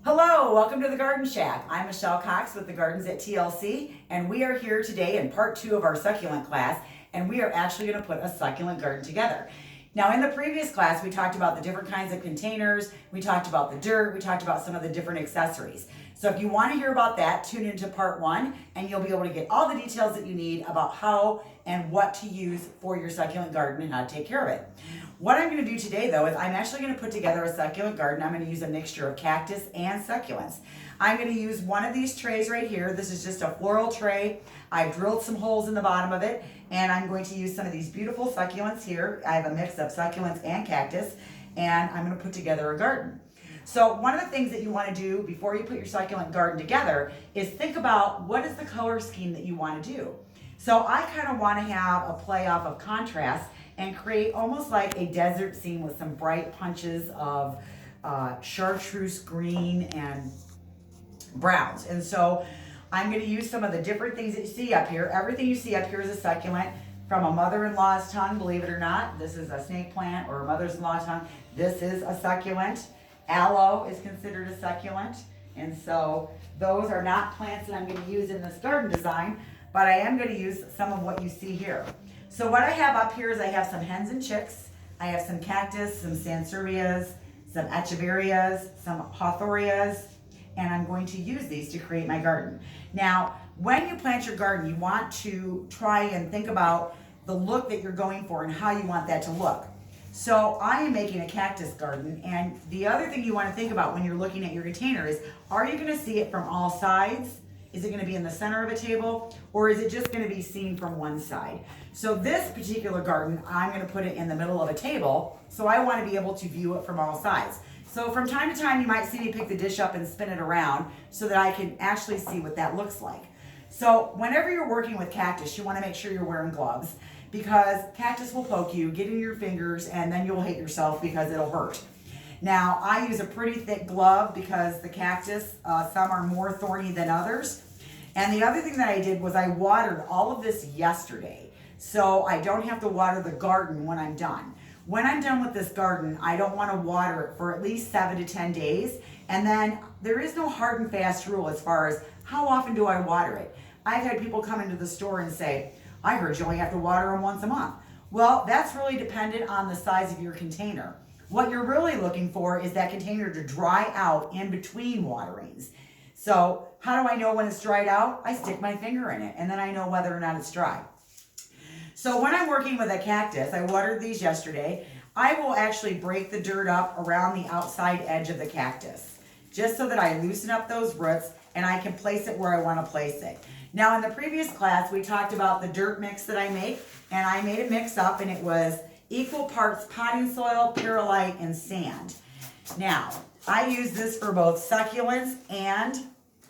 Hello, welcome to the Garden Shack. I'm Michelle Cox with the Gardens at TLC, and we are here today in part 2 of our succulent class, and we are actually going to put a succulent garden together. Now, in the previous class, we talked about the different kinds of containers, we talked about the dirt, we talked about some of the different accessories. So if you want to hear about that, tune into part 1, and you'll be able to get all the details that you need about how and what to use for your succulent garden and how to take care of it. What I'm going to do today, though, is I'm actually going to put together a succulent garden. I'm going to use a mixture of cactus and succulents. I'm going to use one of these trays right here. This is just a floral tray. I've drilled some holes in the bottom of it, and I'm going to use some of these beautiful succulents here. I have a mix of succulents and cactus, and I'm going to put together a garden. So one of the things that you want to do before you put your succulent garden together is think about what is the color scheme that you want to do. So I kind of want to have a play off of contrast and create almost like a desert scene with some bright punches of chartreuse green and browns. And so I'm going to use some of the different things that you see up here. Everything you see up here is a succulent from a mother-in-law's tongue, believe it or not. This is a snake plant or a mother-in-law's tongue. This is a succulent. Aloe is considered a succulent. And so those are not plants that I'm going to use in this garden design, but I am going to use some of what you see here. So what I have up here is I have some hens and chicks. I have some cactus, some sansevieras, some echeverias, some hawthornias, and I'm going to use these to create my garden. Now, when you plant your garden, you want to try and think about the look that you're going for and how you want that to look. So I am making a cactus garden, and the other thing you want to think about when you're looking at your container is, are you going to see it from all sides? Is it going to be in the center of a table, or is it just going to be seen from one side? So this particular garden, I'm going to put it in the middle of a table, so I want to be able to view it from all sides. So from time to time, you might see me pick the dish up and spin it around so that I can actually see what that looks like. So whenever you're working with cactus, you want to make sure you're wearing gloves, because cactus will poke you, get in your fingers, and then you'll hate yourself because it'll hurt. Now, I use a pretty thick glove because the cactus, some are more thorny than others. And the other thing that I did was I watered all of this yesterday, so I don't have to water the garden when I'm done. When I'm done with this garden, I don't want to water it for at least 7 to 10 days. And then there is no hard and fast rule as far as how often do I water it. I've had people come into the store and say, I heard you only have to water them once a month. Well, that's really dependent on the size of your container. What you're really looking for is that container to dry out in between waterings. So how do I know when it's dried out? I stick my finger in it, and then I know whether or not it's dry. So when I'm working with a cactus, I watered these yesterday, I will actually break the dirt up around the outside edge of the cactus, just so that I loosen up those roots and I can place it where I want to place it. Now, in the previous class, we talked about the dirt mix that I make, and I made a mix up, and it was equal parts potting soil, perlite, and sand. Now, I use this for both succulents, and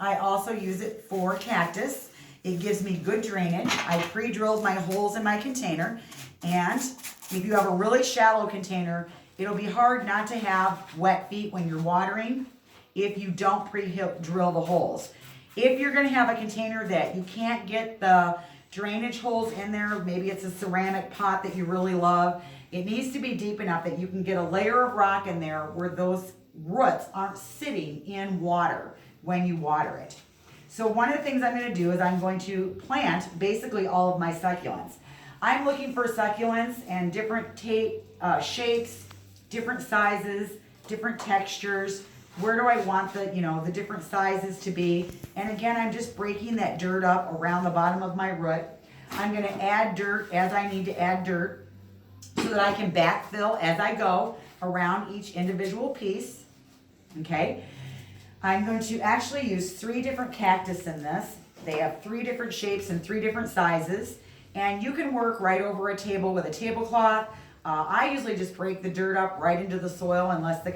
I also use it for cactus. It gives me good drainage. I pre-drilled my holes in my container, and if you have a really shallow container, it'll be hard not to have wet feet when you're watering if you don't pre-drill the holes. If you're going to have a container that you can't get the drainage holes in there, maybe it's a ceramic pot that you really love, it needs to be deep enough that you can get a layer of rock in there where those roots aren't sitting in water when you water it. So one of the things I'm going to do is I'm going to plant basically all of my succulents. I'm looking for succulents and different shapes, different sizes, different textures. Where do I want the different sizes to be? And again, I'm just breaking that dirt up around the bottom of my root. I'm going to add dirt as I need to add dirt so that I can backfill as I go around each individual piece. Okay? I'm going to actually use 3 different cactus in this. They have 3 different shapes and 3 different sizes. And you can work right over a table with a tablecloth. I usually just break the dirt up right into the soil unless the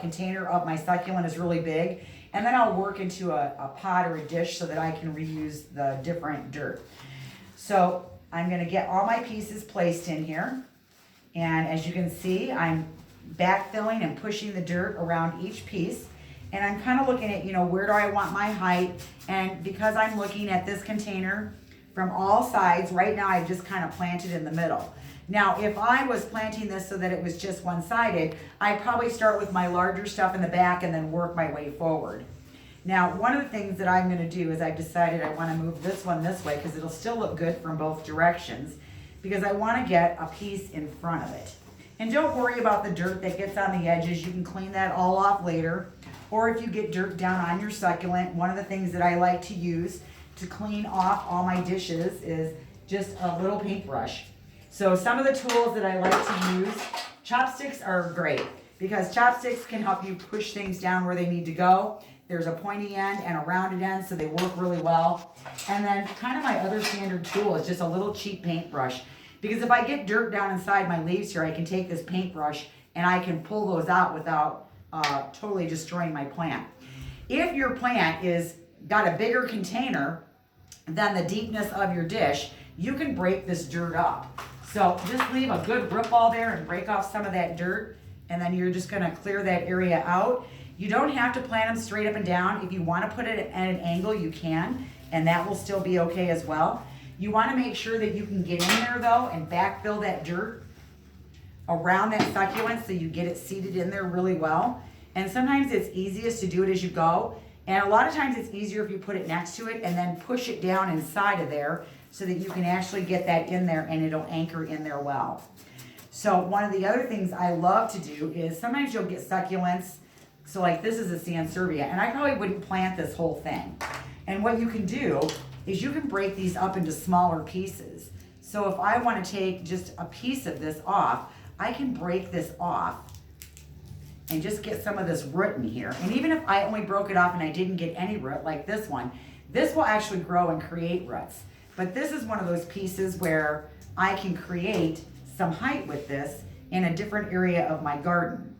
container of my succulent is really big. And then I'll work into a pot or a dish so that I can reuse the different dirt. So I'm going to get all my pieces placed in here. And as you can see, I'm backfilling and pushing the dirt around each piece. And I'm kind of looking at, where do I want my height? And because I'm looking at this container from all sides, right now I've just kind of planted in the middle. Now, if I was planting this so that it was just one-sided, I'd probably start with my larger stuff in the back and then work my way forward. Now, one of the things that I'm going to do is I've decided I want to move this one this way because it'll still look good from both directions, because I want to get a piece in front of it. And don't worry about the dirt that gets on the edges. You can clean that all off later. Or if you get dirt down on your succulent, one of the things that I like to use to clean off all my dishes is just a little paintbrush. So some of the tools that I like to use, chopsticks are great because chopsticks can help you push things down where they need to go. There's a pointy end and a rounded end, so they work really well. And then kind of my other standard tool is just a little cheap paintbrush. Because if I get dirt down inside my leaves here, I can take this paintbrush and I can pull those out without totally destroying my plant. If your plant is got a bigger container than the deepness of your dish, you can break this dirt up. So just leave a good rip all there and break off some of that dirt, and then you're just gonna clear that area out. You don't have to plant them straight up and down. If you wanna put it at an angle, you can, and that will still be okay as well. You wanna make sure that you can get in there though and backfill that dirt around that succulent so you get it seated in there really well. And sometimes it's easiest to do it as you go. And a lot of times it's easier if you put it next to it and then push it down inside of there so that you can actually get that in there and it'll anchor in there well. So one of the other things I love to do is sometimes you'll get succulents. So like this is a Sansevieria, and I probably wouldn't plant this whole thing. And what you can do is you can break these up into smaller pieces. So if I want to take just a piece of this off, I can break this off and just get some of this root in here. And even if I only broke it off and I didn't get any root like this one, this will actually grow and create roots. But this is one of those pieces where I can create some height with this in a different area of my garden.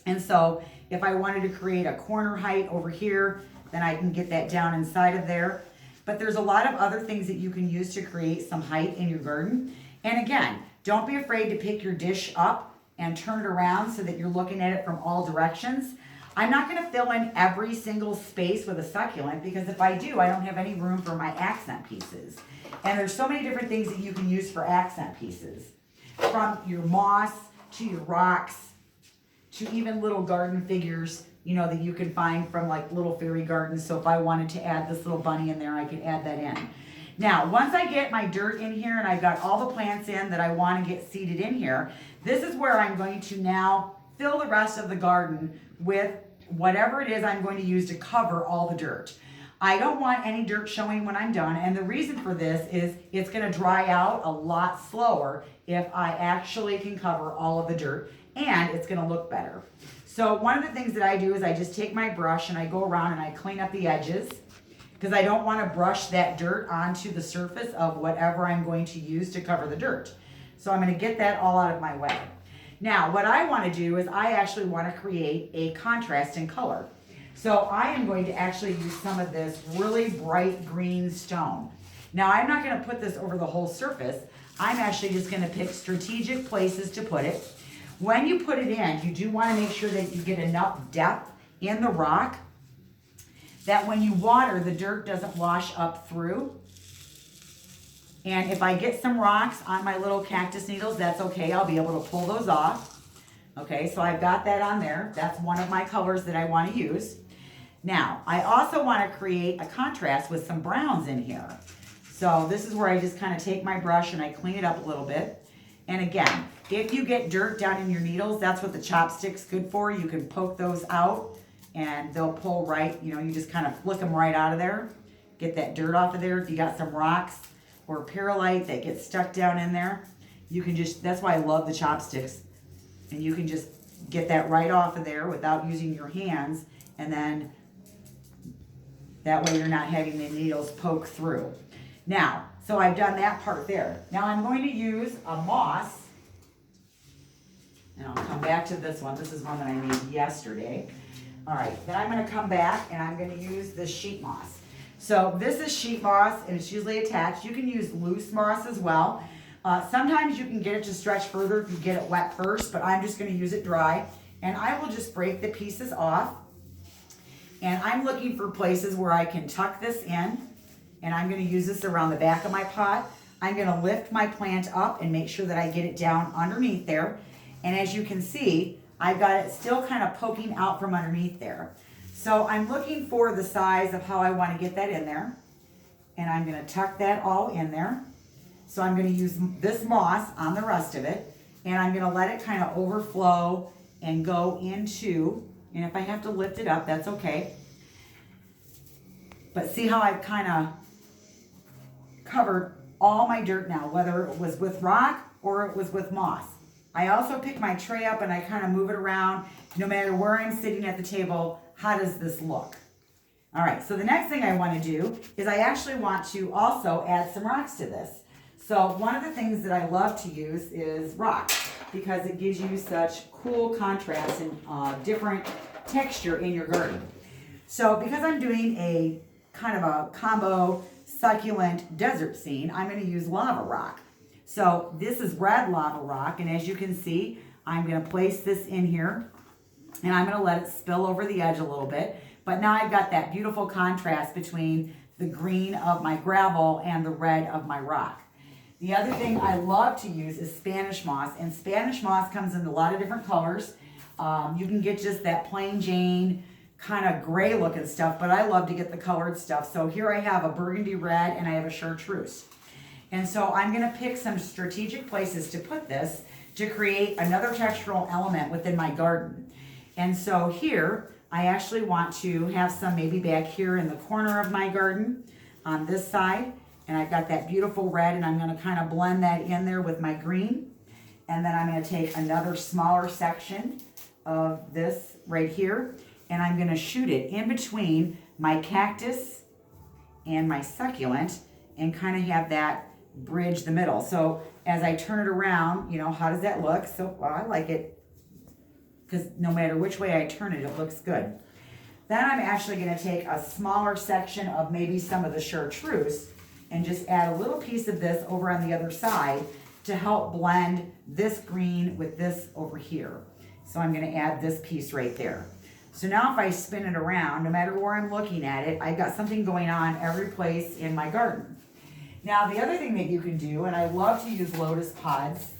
And so if I wanted to create a corner height over here, then I can get that down inside of there. But there's a lot of other things that you can use to create some height in your garden. And again, don't be afraid to pick your dish up and turn it around so that you're looking at it from all directions. I'm not going to fill in every single space with a succulent because if I do, I don't have any room for my accent pieces. And there's so many different things that you can use for accent pieces. From your moss to your rocks to even little garden figures, you know, that you can find from like little fairy gardens. So if I wanted to add this little bunny in there, I could add that in. Now, once I get my dirt in here and I've got all the plants in that I want to get seated in here, this is where I'm going to now fill the rest of the garden with whatever it is I'm going to use to cover all the dirt. I don't want any dirt showing when I'm done, and the reason for this is it's going to dry out a lot slower if I actually can cover all of the dirt, and it's going to look better. So one of the things that I do is I just take my brush and I go around and I clean up the edges because I don't want to brush that dirt onto the surface of whatever I'm going to use to cover the dirt. So I'm going to get that all out of my way. Now, what I want to do is I actually want to create a contrast in color. So I am going to actually use some of this really bright green stone. Now, I'm not going to put this over the whole surface. I'm actually just going to pick strategic places to put it. When you put it in, you do want to make sure that you get enough depth in the rock that when you water, the dirt doesn't wash up through. And if I get some rocks on my little cactus needles, that's okay. I'll be able to pull those off. Okay, so I've got that on there. That's one of my colors that I want to use. Now, I also want to create a contrast with some browns in here. So this is where I just kind of take my brush and I clean it up a little bit. And again, if you get dirt down in your needles, that's what the chopstick's good for. You can poke those out and they'll pull right, you know, you just kind of flick them right out of there. Get that dirt off of there. If you got some rocks or perlite that gets stuck down in there, you can just, that's why I love the chopsticks. And you can just get that right off of there without using your hands, and then that way you're not having the needles poke through. Now, so I've done that part there. Now I'm going to use a moss, and I'll come back to this one. This is one that I made yesterday. All right, then I'm going to come back and I'm going to use this sheet moss. So this is sheet moss and it's usually attached. You can use loose moss as well. Sometimes you can get it to stretch further if you get it wet first, but I'm just going to use it dry. And I will just break the pieces off. And I'm looking for places where I can tuck this in. And I'm going to use this around the back of my pot. I'm gonna lift my plant up and make sure that I get it down underneath there. And as you can see, I've got it still kind of poking out from underneath there. So I'm looking for the size of how I want to get that in there. And I'm going to tuck that all in there. So I'm going to use this moss on the rest of it. And I'm going to let it kind of overflow and go into, and if I have to lift it up, that's okay. But see how I've kind of covered all my dirt now, whether it was with rock or it was with moss. I also pick my tray up and I kind of move it around. No matter where I'm sitting at the table, how does this look? All right, so the next thing I want to do is I actually want to also add some rocks to this. So one of the things that I love to use is rock because it gives you such cool contrast and different texture in your garden. So because I'm doing a kind of a combo succulent desert scene, I'm going to use lava rock. So this is red lava rock, and as you can see, I'm going to place this in here, and I'm going to let it spill over the edge a little bit. But now I've got that beautiful contrast between the green of my gravel and the red of my rock. The other thing I love to use is Spanish moss, and Spanish moss comes in a lot of different colors. You can get just that plain Jane kind of gray looking stuff, but I love to get the colored stuff. So here I have a burgundy red and I have a chartreuse. And so I'm going to pick some strategic places to put this to create another textural element within my garden. And so here, I actually want to have some maybe back here in the corner of my garden on this side. And I've got that beautiful red, and I'm going to kind of blend that in there with my green. And then I'm going to take another smaller section of this right here, and I'm going to shoot it in between my cactus and my succulent and kind of have that bridge the middle. So as I turn it around, you know, how does that look? So well, I like it because no matter which way I turn it, it looks good. Then I'm actually going to take a smaller section of maybe some of the chartreuse and just add a little piece of this over on the other side to help blend this green with this over here. So I'm going to add this piece right there. So now if I spin it around, no matter where I'm looking at it, I've got something going on every place in my garden. Now the other thing that you can do, and I love to use lotus pods,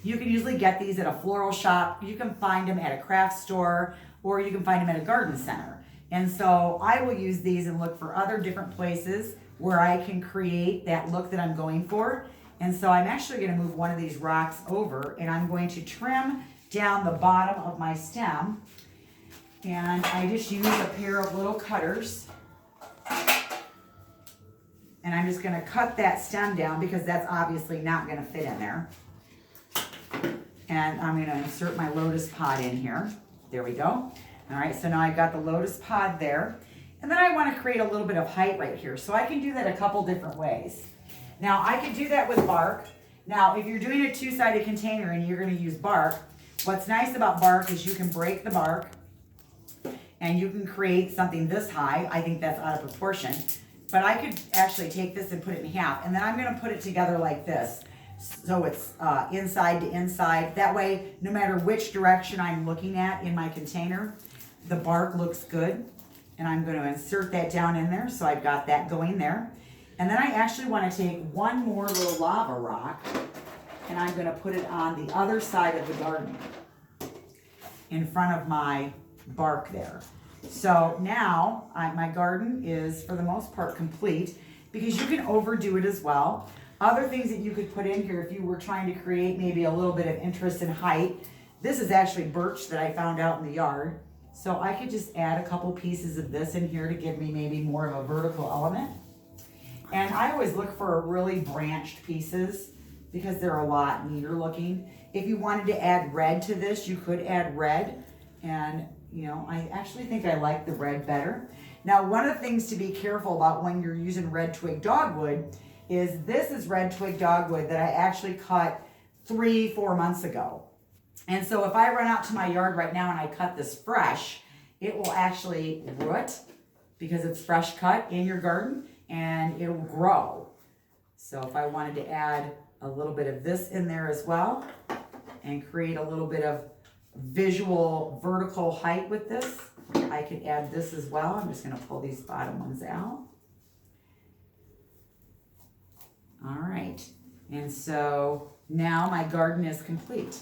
you can usually get these at a floral shop. You can find them at a craft store, or you can find them at a garden center. And so I will use these and look for other different places where I can create that look that I'm going for. And so I'm actually going to move one of these rocks over, and I'm going to trim down the bottom of my stem. And I just use a pair of little cutters. And I'm just going to cut that stem down because that's obviously not going to fit in there. And I'm going to insert my lotus pod in here. There we go. All right, so now I've got the lotus pod there. And then I want to create a little bit of height right here. So I can do that a couple different ways. Now I can do that with bark. Now if you're doing a two-sided container and you're going to use bark, what's nice about bark is you can break the bark and you can create something this high. I think that's out of proportion. But I could actually take this and put it in half, and then I'm going to put it together like this. So it's inside to inside. That way, no matter which direction I'm looking at in my container, the bark looks good. And I'm going to insert that down in there. So I've got that going there. And then I actually want to take one more little lava rock, and I'm going to put it on the other side of the garden in front of my bark there. So now my garden is for the most part complete, because you can overdo it as well. Other things that you could put in here if you were trying to create maybe a little bit of interest in height. This is actually birch that I found out in the yard. So I could just add a couple pieces of this in here to give me maybe more of a vertical element. And I always look for really branched pieces because they're a lot neater looking. If you wanted to add red to this, you could add red. And you know, I actually think I like the red better. Now, one of the things to be careful about when you're using red twig dogwood is this is red twig dogwood that I actually cut 3-4 months ago. And so if I run out to my yard right now and I cut this fresh, it will actually root because it's fresh cut in your garden, and it will grow. So if I wanted to add a little bit of this in there as well and create a little bit of visual vertical height with this, I could add this as well. I'm just going to pull these bottom ones out. All right. And so now my garden is complete.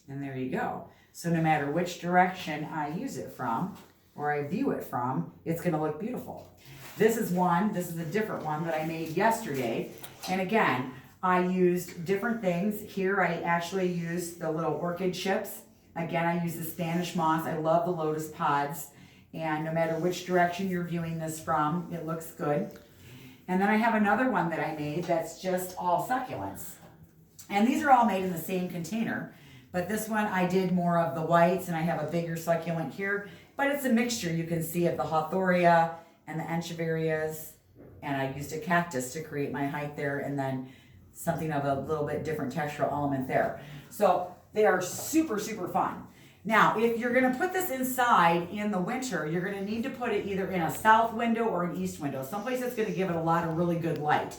And there you go. So no matter which direction I use it from, or I view it from, it's going to look beautiful. This is a different one that I made yesterday. And again, I used different things. Here I actually used the little orchid chips. Again, I use the Spanish moss. I love the lotus pods. And no matter which direction you're viewing this from, it looks good. And then I have another one that I made that's just all succulents. And these are all made in the same container. But this one I did more of the whites, and I have a bigger succulent here. But it's a mixture, you can see, of the Hawthoria and the Enchiverias. And I used a cactus to create my height there, and then something of a little bit different textural element there. So they are super, super fun. Now, if you're going to put this inside in the winter, you're going to need to put it either in a south window or an east window, someplace that's going to give it a lot of really good light.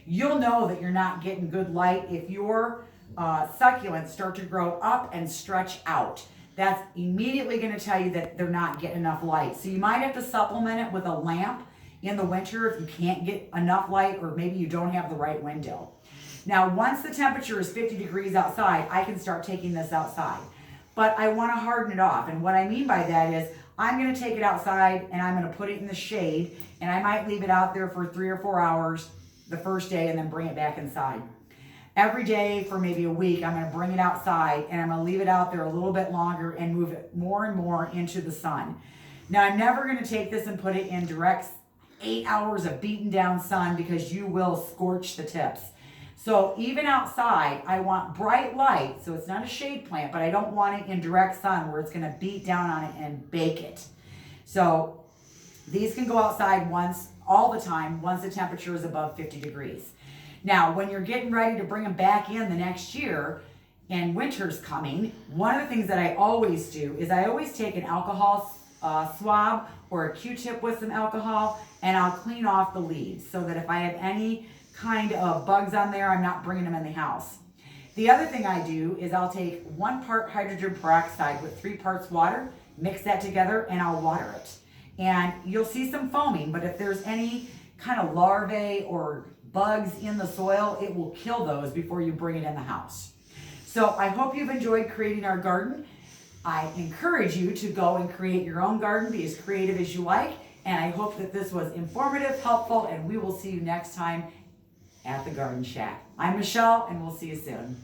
You'll know that you're not getting good light if your succulents start to grow up and stretch out. That's immediately going to tell you that they're not getting enough light. So you might have to supplement it with a lamp in the winter if you can't get enough light, or maybe you don't have the right window. Now, once the temperature is 50 degrees outside, I can start taking this outside. But I want to harden it off. And what I mean by that is I'm going to take it outside and I'm going to put it in the shade, and I might leave it out there for 3 or 4 hours the first day and then bring it back inside. Every day for maybe a week, I'm going to bring it outside and I'm going to leave it out there a little bit longer and move it more and more into the sun. Now, I'm never going to take this and put it in direct 8 hours of beaten down sun, because you will scorch the tips. So even outside, I want bright light, so it's not a shade plant, but I don't want it in direct sun where it's going to beat down on it and bake it. So these can go outside all the time, once the temperature is above 50 degrees. Now, when you're getting ready to bring them back in the next year and winter's coming, one of the things that I always do is I always take an alcohol swab or a Q-tip with some alcohol, and I'll clean off the leaves so that if I have any kind of bugs on there, I'm not bringing them in the house. The other thing I do is I'll take 1 part hydrogen peroxide with 3 parts water, mix that together, and I'll water it. And you'll see some foaming, but if there's any kind of larvae or bugs in the soil, it will kill those before you bring it in the house. So I hope you've enjoyed creating our garden. I encourage you to go and create your own garden, be as creative as you like, and I hope that this was informative, helpful, and we will see you next time at the Garden Shack. I'm Michelle, and we'll see you soon.